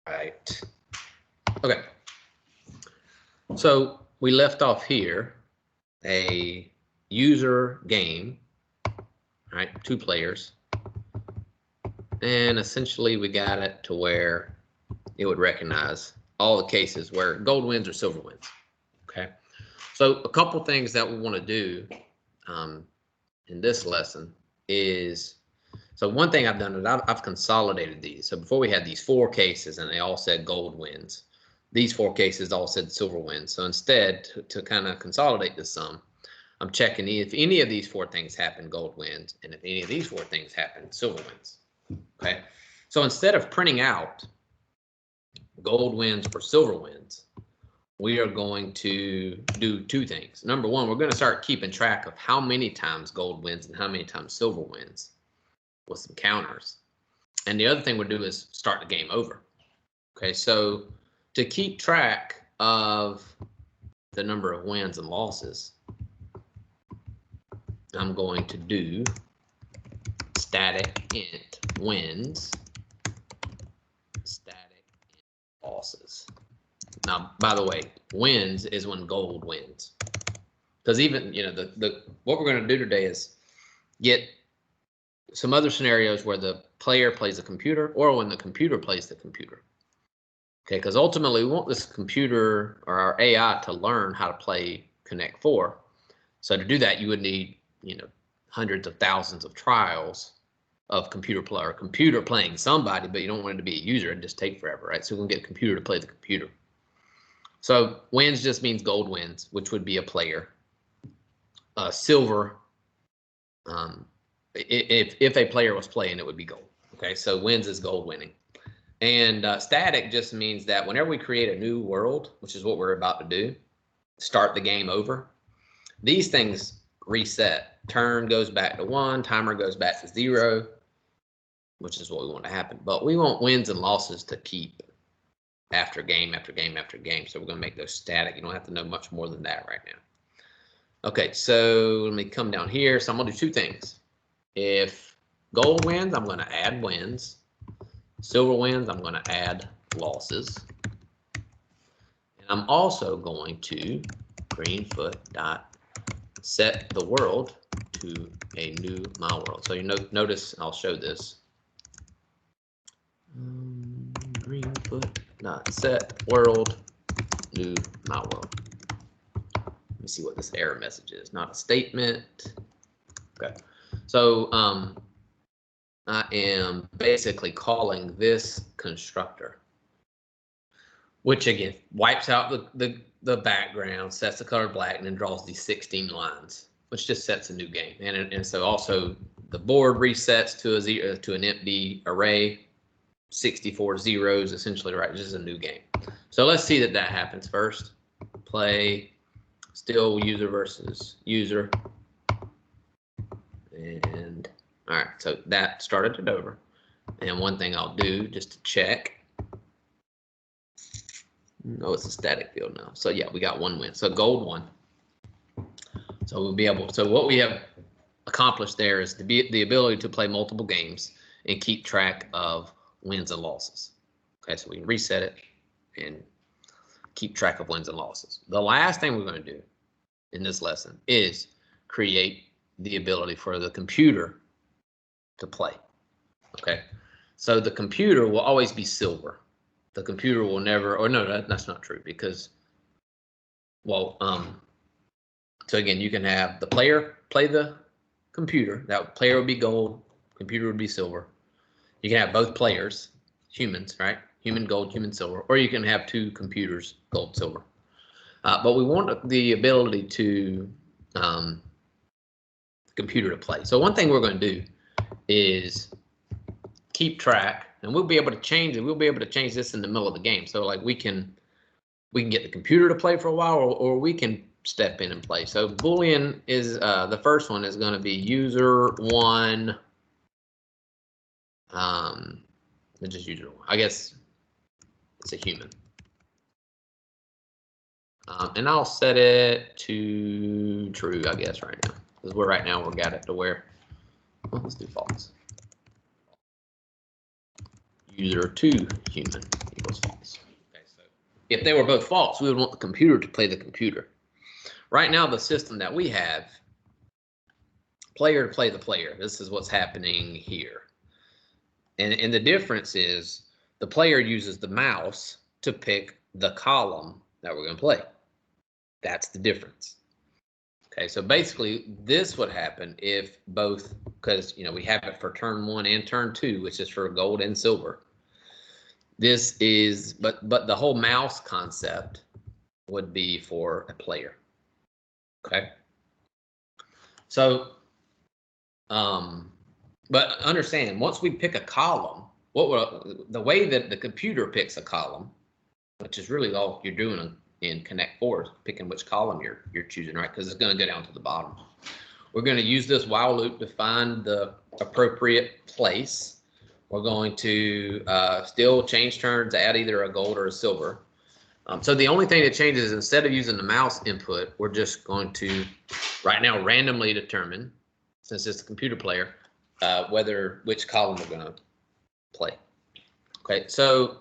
right. Okay. So we left off here a user game, right? 2 players. And essentially we got it to where it would recognize all the cases where gold wins or silver wins. Okay. So a couple things that we want to do in this lesson is, so one thing I've done is I've consolidated these. So before we had these 4 cases and they all said gold wins. These 4 cases all said silver wins. So instead, to kind of consolidate the sum, I'm checking if any of these 4 things happen, gold wins, and if any of these 4 things happen, silver wins. Okay. So instead of printing out gold wins or silver wins, we are going to do 2 things. Number one, we're going to start keeping track of how many times gold wins and how many times silver wins with some counters. And the other thing we'll do is start the game over. Okay, so to keep track of the number of wins and losses, I'm going to do static int wins, static int losses. Now, by the way, wins is when gold wins. Because even, you know, what we're going to do today is get some other scenarios where the player plays the computer or when the computer plays the computer. Okay, because ultimately we want this computer or our AI to learn how to play Connect 4. So to do that, you would need, you know, hundreds of thousands of trials of computer playing somebody, but you don't want it to be a user and just take forever, right? So we're going to get a computer to play the computer. So wins just means gold wins, which would be a player. Silver, if a player was playing, it would be gold. Okay, so wins is gold winning. And static just means that whenever we create a new world, which is what we're about to do, start the game over, these things reset. Turn goes back to 1, timer goes back to 0, which is what we want to happen. But we want wins and losses to keep after game after game after game. So we're going to make those static. You don't have to know much more than that right now. Okay, so let me come down here. So I'm going to do 2 things. If gold wins, I'm going to add wins. Silver wins, I'm going to add losses. And I'm also going to greenfoot dot set the world to a new my world. So you notice, I'll show this. Greenfoot dot set world new my world. Let me see what this error message is. Not a statement. Okay. So I am basically calling this constructor, which again wipes out the background, sets the color black, and then draws these 16 lines, which just sets a new game. And so also the board resets to an empty array, 64 zeros essentially, right? This is a new game. So let's see that happens first. Play, still user versus user. And all right, so that started it over. And one thing I'll do just to check. No, it's a static field now. So yeah, we got 1 win. So gold won. So we'll be able. So what we have accomplished there is the ability to play multiple games and keep track of wins and losses. Okay, so we can reset it and keep track of wins and losses. The last thing we're going to do in this lesson is create the ability for the computer to play. Okay, so the computer will always be silver. The computer will never, or no, that's not true because, well, so again, you can have the player play the computer. That player would be gold, computer would be silver. You can have both players, humans, right? Human gold, human silver, or you can have 2 computers, gold, silver. But we want the ability to computer to play. So one thing we're going to do is keep track, and we'll be able to change it. We'll be able to change this in the middle of the game. So like we can get the computer to play for a while, or we can step in and play. So Boolean is the first one is going to be user1. Just user1. I guess it's a human. And I'll set it to true, I guess, right now. Because right now we've got it to where, well, let's do false. user 2 human equals false. Okay, so if they were both false, we would want the computer to play the computer. Right now, the system that we have, player to play the player. This is what's happening here. And the difference is the player uses the mouse to pick the column that we're going to play. That's the difference. Okay, so basically this would happen if both, because we have it for turn 1 and turn 2, which is for gold and silver. This is, but the whole mouse concept would be for a player. Okay. So, but understand, once we pick a column, the way that the computer picks a column, which is really all you're doing in Connect 4, is picking which column you're choosing, right? Because it's going to go down to the bottom. We're going to use this while loop to find the appropriate place. We're going to still change turns, add either a gold or a silver. So the only thing that changes is instead of using the mouse input, we're just going to right now randomly determine, since it's the computer player, which column we're going to play. Okay, so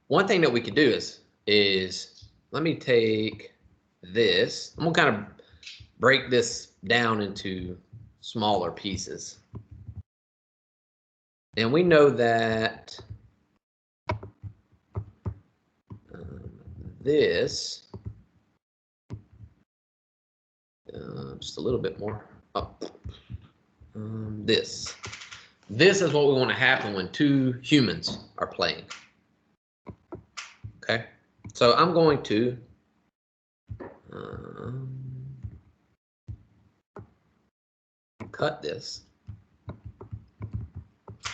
one thing that we could do is let me take this. I'm going to kind of break this down into smaller pieces. And we know that this, just a little bit more up. This is what we want to happen when 2 humans are playing. Okay, so I'm going to cut this.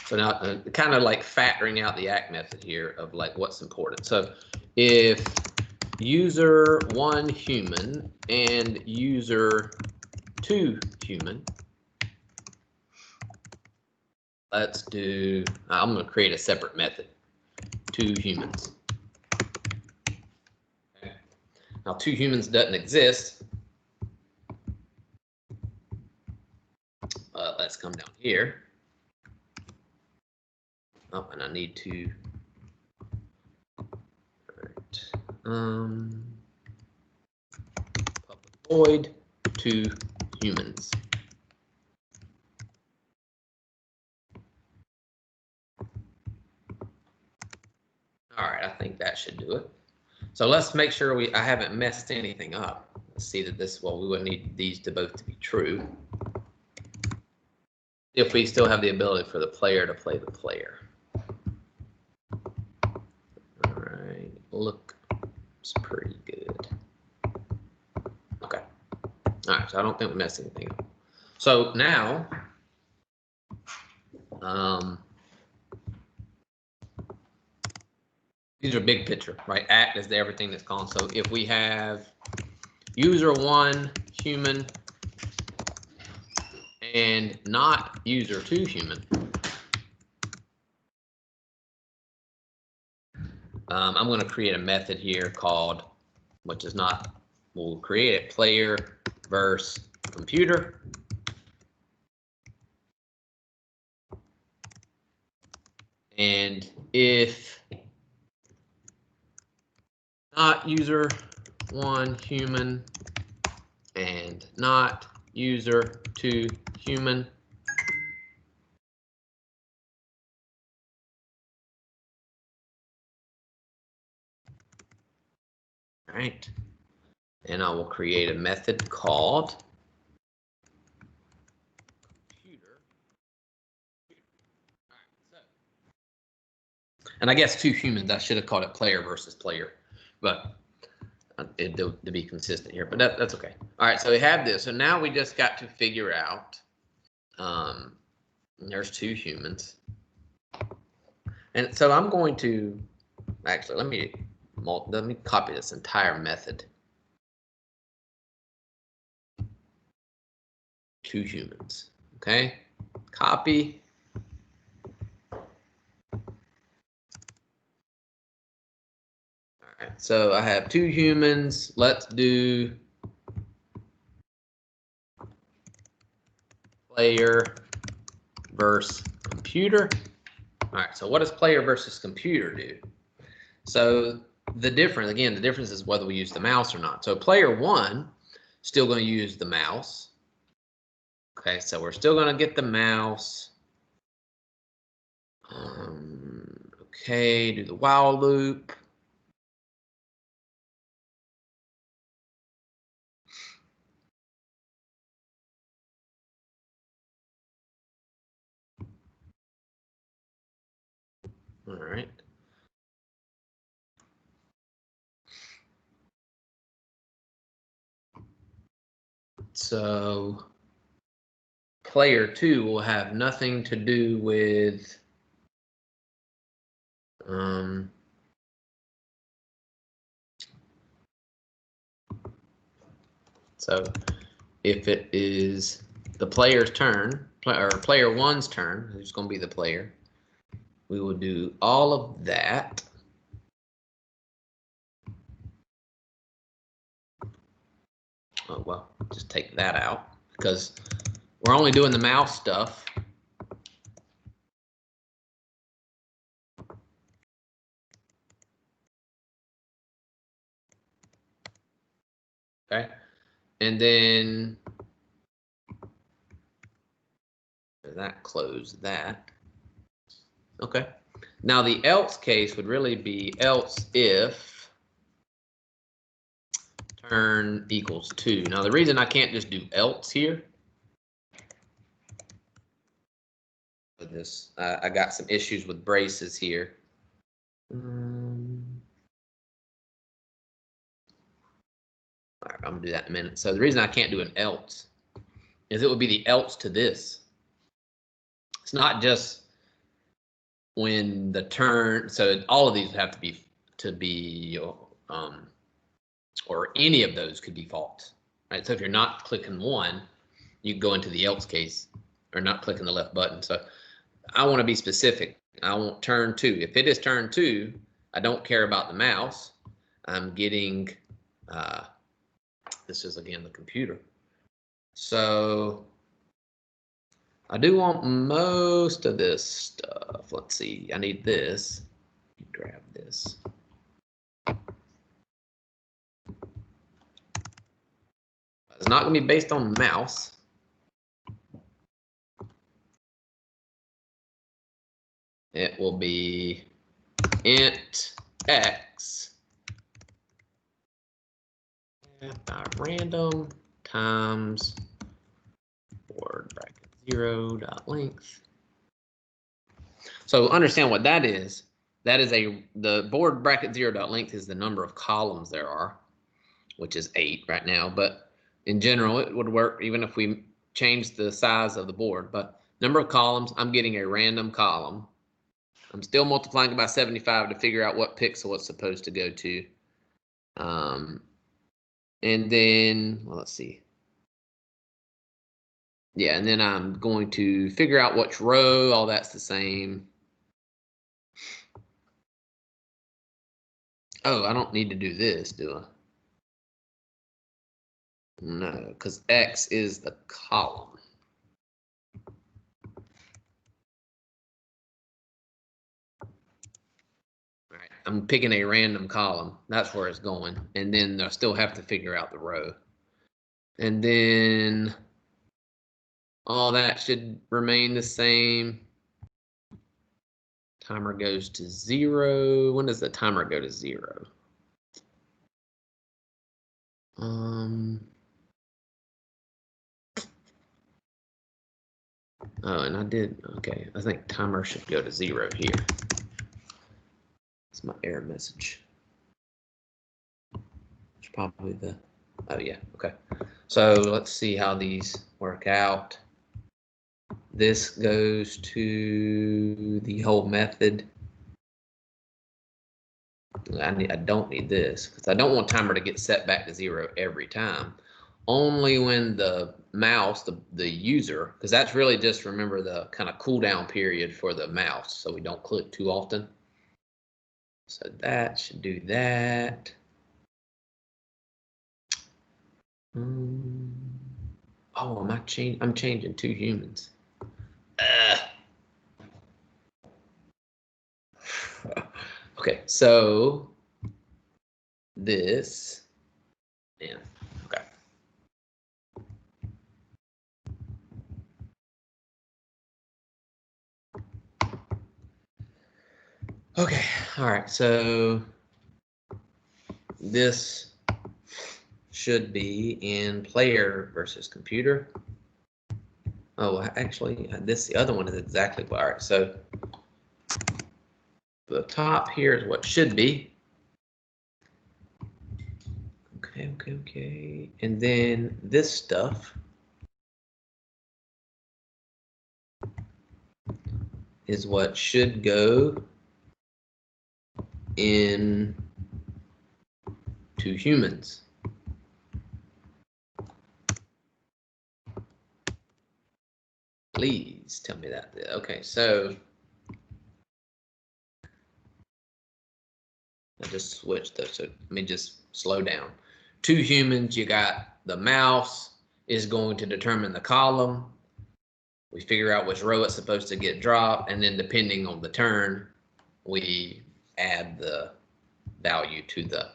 So now, kind of like factoring out the ACT method here of like what's important. So if user 1 human and user 2 human, let's do, I'm going to create a separate method, 2 humans. Okay. Now 2 humans doesn't exist. Let's come down here. Oh, and I need to, public void 2 humans. All right, I think that should do it. So let's make sure I haven't messed anything up. Let's see that this, well, we would need these to both to be true. If we still have the ability for the player to play the player. All right, looks pretty good. Okay. All right, so I don't think we messed anything up. So now, these are big picture, right? ACT is everything that's calling. So if we have user 1 human and not user 2 human, I'm going to create a method here called, which is not, we'll create a player versus computer. And if not user 1 human and not user 2 human, all right, and I will create a method called computer. All right, so, and I guess 2 humans, I should have called it player versus player, but to be consistent here, but that's okay. All right, so we have this. So now we just got to figure out, there's 2 humans. And so I'm going to, actually, let me copy this entire method. 2 humans, okay? Copy. All right, so I have 2 humans. Let's do player versus computer. All right, so what does player versus computer do? So the difference is whether we use the mouse or not. So player one, still going to use the mouse. Okay, so we're still going to get the mouse. Okay, do the while loop. All right. So player two will have nothing to do with so if it is the player's turn, or player one's turn, who's going to be the player, we will do all of that. Oh, well, just take that out because we're only doing the mouse stuff. Okay, and then that close that. Okay, now the else case would really be else if turn equals 2. Now the reason I can't just do else here for this, I got some issues with braces here. All right, I'm gonna do that in a minute. So the reason I can't do an else is it would be the else to this. It's not just when the turn, so all of these would have to be or any of those could be false, right? So if you're not clicking one, you go into the else case or not clicking the left button. So I want to be specific. I want turn 2. If it is turn 2, I don't care about the mouse. I'm getting, this is again the computer. So I do want most of this stuff. Let's see, I need this. Grab this. It's not going to be based on mouse. It will be int x random times board bracket 0 dot length. So understand what that is. That is the board bracket 0 dot length is the number of columns there are, which is 8 right now. But in general, it would work even if we change the size of the board. But number of columns, I'm getting a random column. I'm still multiplying it by 75 to figure out what pixel it's supposed to go to. And then, well, let's see. Yeah, and then I'm going to figure out which row, all that's the same. Oh, I don't need to do this, do I? No, because X is the column. All right, I'm picking a random column. That's where it's going. And then I still have to figure out the row. And then all that should remain the same. Timer goes to 0. When does the timer go to 0? Oh, and I did, okay. I think timer should go to 0 here. It's my error message. It's probably the, oh yeah, okay. So let's see how these work out. This goes to the whole method. I don't need this because I don't want timer to get set back to 0 every time. Only when the mouse, the user, because that's really just, remember, the kind of cooldown period for the mouse, so we don't click too often. So that should do that. Oh, I'm changing 2 humans. Okay, so this, man, okay. Okay, all right, so this should be in player versus computer. Oh, actually, the other one is exactly, all right, so the top here is what should be. Okay. And then this stuff is what should go in to humans. Please tell me that. Okay, so I just switched those. So let me just slow down. To humans, you got the mouse is going to determine the column. We figure out which row it's supposed to get dropped, and then depending on the turn, we add the value to the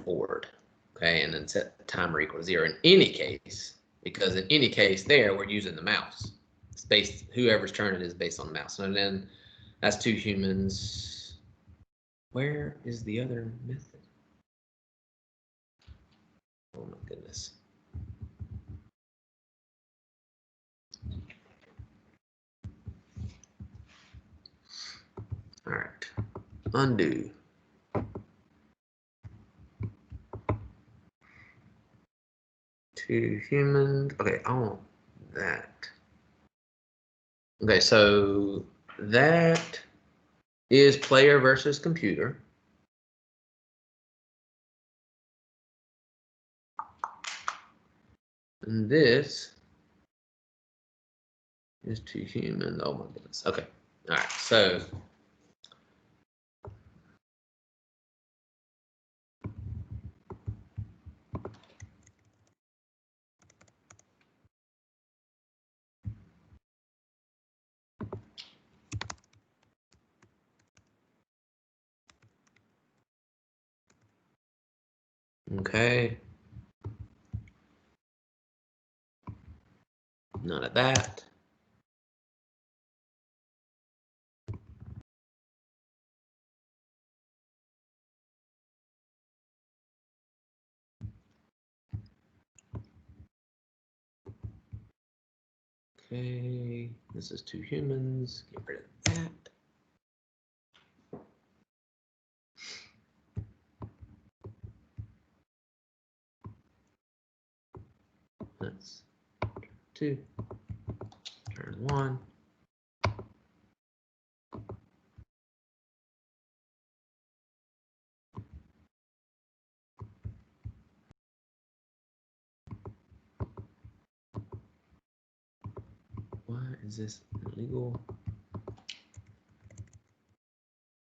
board. Okay, and then set the timer equal to 0 in any case, because in any case there, we're using the mouse. It's based, whoever's turn it is based on the mouse. And then that's to humans. Where is the other method? Oh my goodness. All right, undo. To humans. Okay, I want that. Okay, so that is player versus computer. And this is to human. Oh my goodness. Okay. All right. So okay. None of that. Okay. This is two humans. Get rid of that. That's two. Turn one. Why is this illegal?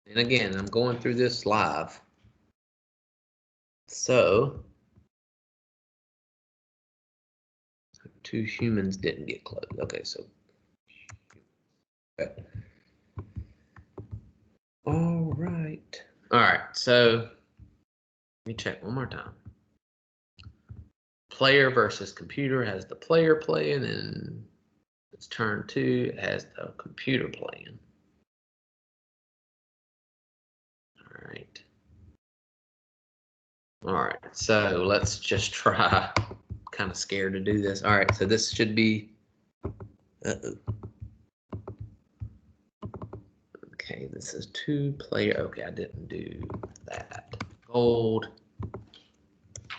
And again, I'm going through this live. So two humans didn't get closed. Okay, so okay. All right. All right. So let me check one more time. Player versus computer has the player playing, and it's turn two, it has the computer playing. All right. All right. So let's just try. Kind of scared to do this. All right. So this should be. Uh-oh. Okay. This is two player. Okay. I didn't do that. Gold.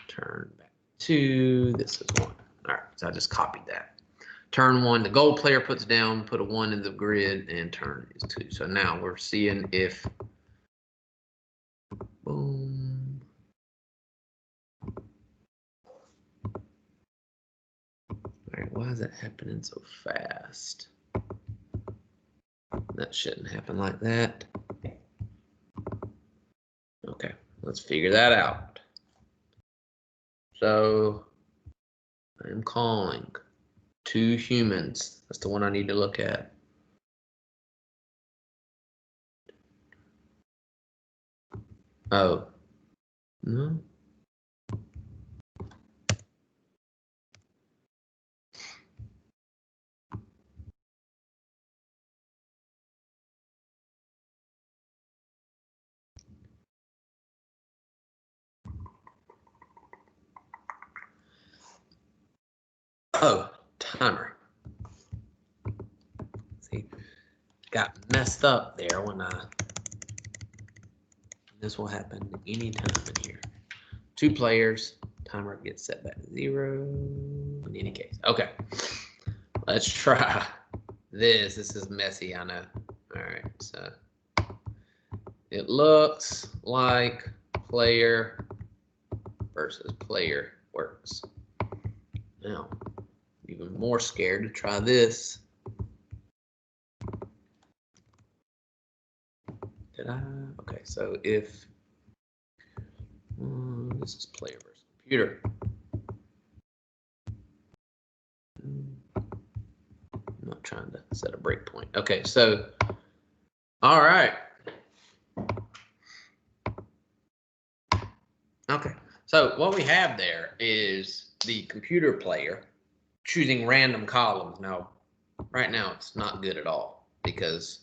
Turn back two. This is one. All right. So I just copied that. Turn one, the gold player puts down, put a one in the grid, and turn is two. So now we're seeing if, boom. All right, why is that happening so fast? That shouldn't happen like that. Okay, let's figure that out. So I'm calling two humans. That's the one I need to look at. Oh, no. Oh, timer. See, got messed up there when this will happen anytime in here. 2 players, timer gets set back to 0 in any case. Okay, let's try this. This is messy, I know. All right, so it looks like player versus player works. Now, even more scared to try this. Did I? Okay, so if this is player versus computer. I'm not trying to set a breakpoint. Okay, so, all right. Okay, so what we have there is the computer player choosing random columns. Now, right now it's not good at all because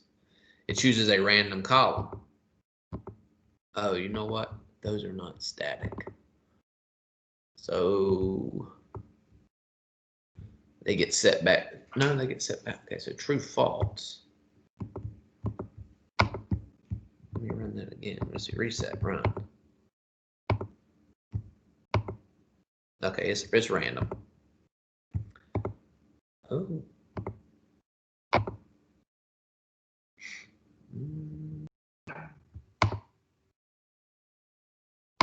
it chooses a random column. Oh, you know what? Those are not static. So they get set back. No, they get set back. Okay, so true, false. Let me run that again. Let's see, reset, run. Okay, it's random. Oh.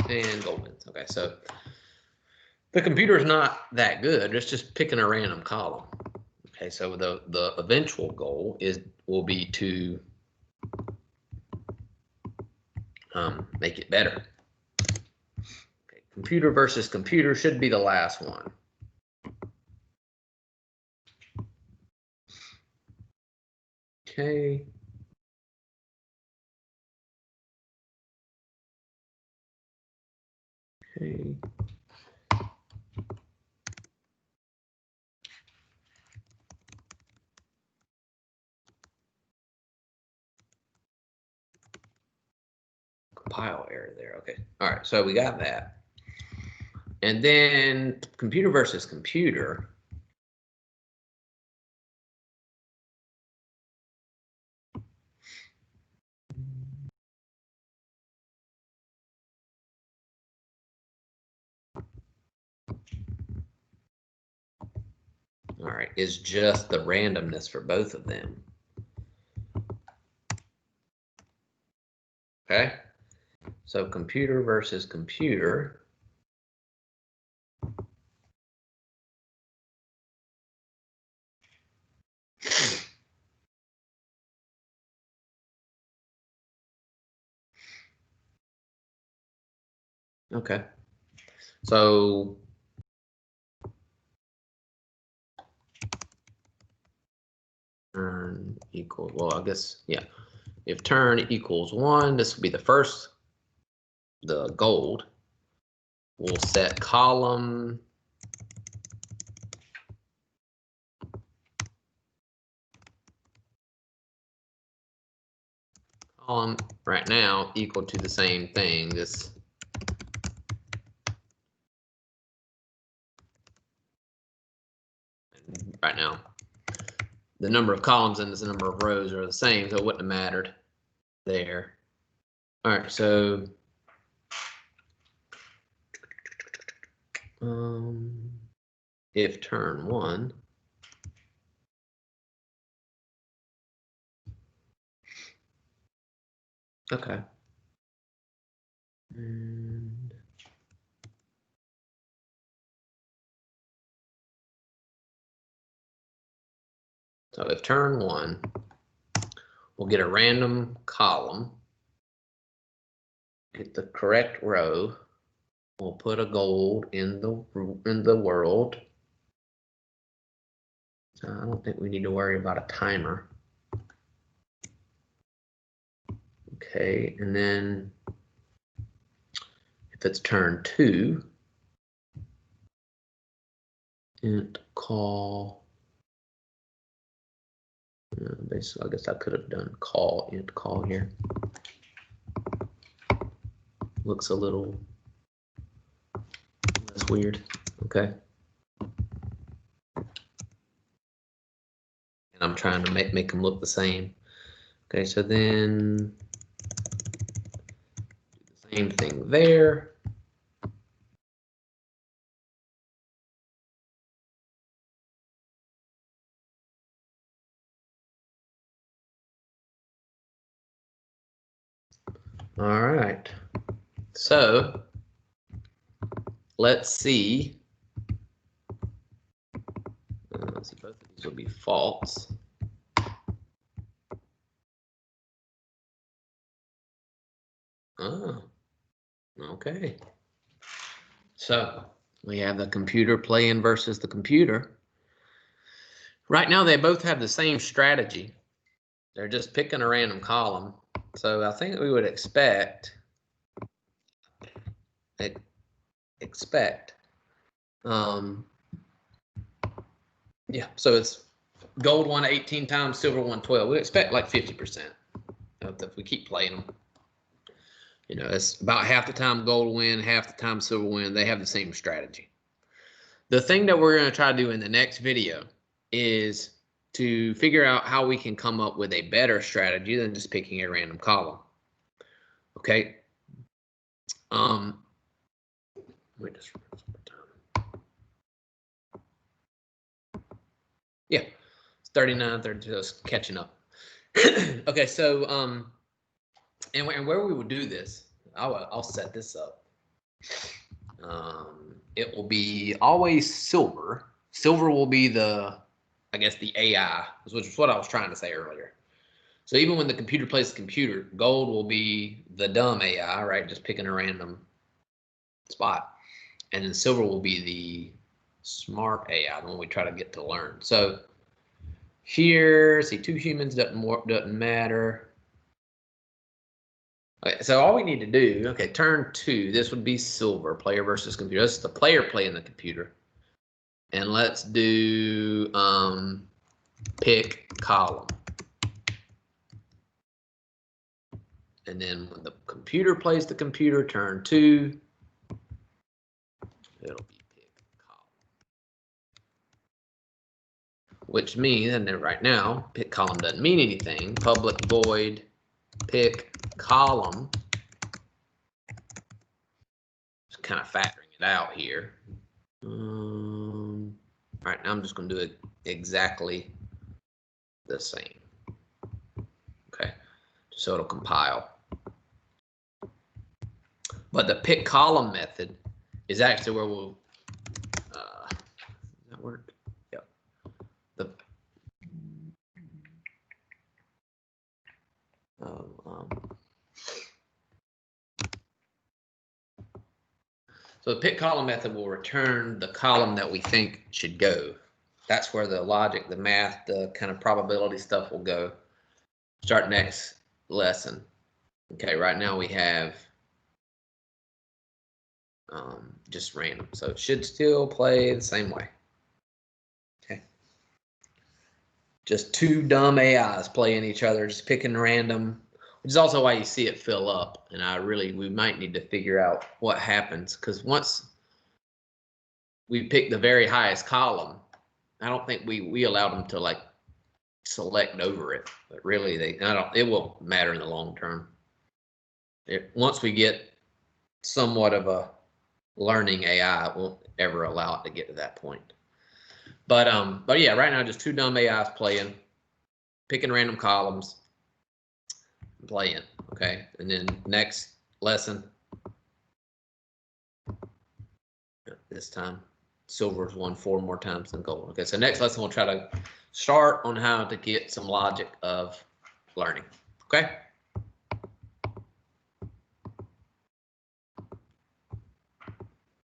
And gold wins. Okay, so the computer's not that good. It's just picking a random column. Okay, so the eventual goal will be to make it better. Okay, computer versus computer should be the last one. Okay. Okay. Compile error there. Okay. All right. So we got that. And then computer versus computer. All right. Is just the randomness for both of them. Okay. So computer versus computer. Okay. So turn equals, well, I guess, yeah. If turn equals 1, this will be the first, the gold. We'll set column right now equal to the same thing. This right now, the number of columns and the number of rows are the same, so it wouldn't have mattered there. All right, so if turn 1, okay. And so if turn 1, we'll get a random column, get the correct row. We'll put a gold in the world. I don't think we need to worry about a timer. Okay, and then if it's turn 2, int call. Basically, I guess I could have done call int call here. Looks a little less weird. Okay. And I'm trying to make them look the same. Okay, so then do the same thing there. All right. So let's see. Let's see, both of these will be false. Oh, okay. So we have the computer playing versus the computer. Right now, they both have the same strategy. They're just picking a random column. So I think we would expect, yeah, so it's gold won 18 times, silver won 12. We expect like 50% if we keep playing them. You know, it's about half the time gold win, half the time silver win. They have the same strategy. The thing that we're going to try to do in the next video is to figure out how we can come up with a better strategy than just picking a random column. Okay. Wait just one time. Yeah, it's 39, 32, just catching up. Okay, so and where we will do this, I'll set this up. It will be always silver. Silver will be the, I guess, the AI, which is what I was trying to say earlier. So even when the computer plays the computer, gold will be the dumb AI, right? Just picking a random spot. And then silver will be the smart AI, the one we try to get to learn. So here, see, 2 humans doesn't matter. Okay, so all we need to do, okay, turn 2, this would be silver, player versus computer. This is the player playing the computer. And let's do pick column. And then when the computer plays the computer, turn 2, it'll be pick column. Which means, and then right now, pick column doesn't mean anything. Public void pick column. Just kind of factoring it out here. All right, now I'm just going to do it exactly the same. Okay, so it'll compile. But the pick column method is actually where we'll, does that work? Yep. So the pick column method will return the column that we think should go. That's where the logic, the math, the kind of probability stuff will go. Start next lesson. Okay, right now we have just random. So it should still play the same way. Okay. Just 2 dumb AIs playing each other, just picking random, which is also why you see it fill up. And we might need to figure out what happens, because once we pick the very highest column, I don't think we allow them to like select over it, but really it won't matter in the long term. Once we get somewhat of a learning AI, it won't ever allow it to get to that point. But yeah, right now just 2 dumb AIs playing, picking random columns, playing. Okay, and then next lesson, this time silver's won 4 more times than gold. Okay, so next lesson we'll try to start on how to get some logic of learning. Okay.